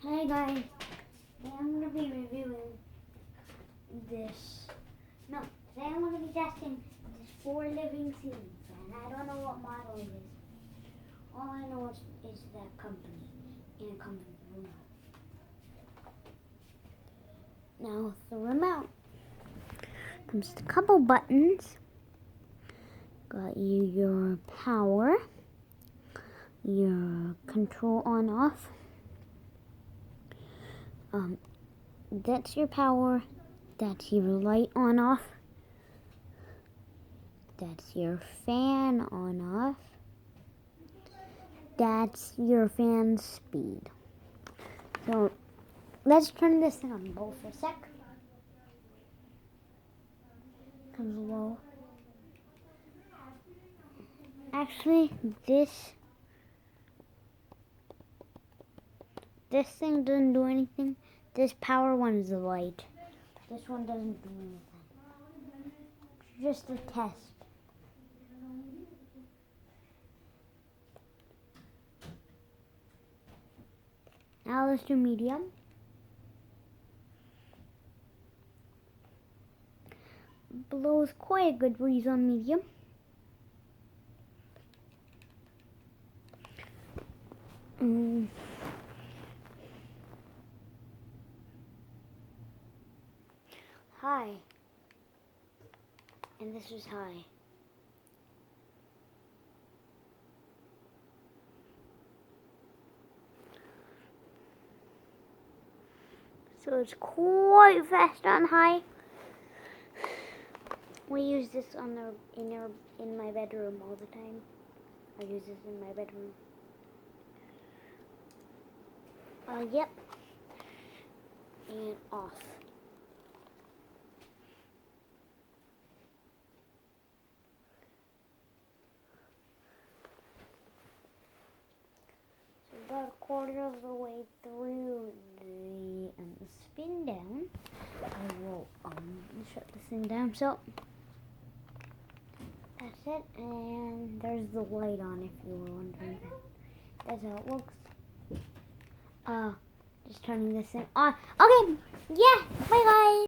Hey guys, today I'm going to be reviewing this. No, today I'm going to be testing this 4 living ceiling fan. I don't know what model it is. All I know is that company, and it comes with the remote. Now with the remote comes a couple buttons. Got your power, your control on off. That's your power, that's your light on off, that's your fan on off, that's your fan speed. So let's turn this thing on low for a sec. Comes low. Actually, this thing doesn't do anything. This power one is the light. This one doesn't do anything. It's just a test. Now let's do medium. Below is quite a good breeze on medium. High. And this is high. So it's quite fast on high. We use this in my bedroom all the time. I use this in my bedroom. Yep. And off. So about a quarter of the way through the spin down, I will shut this thing down. So that's it, and there's the light on if you were wondering. That's how it looks. Just turning this thing on. Okay, yeah, bye guys.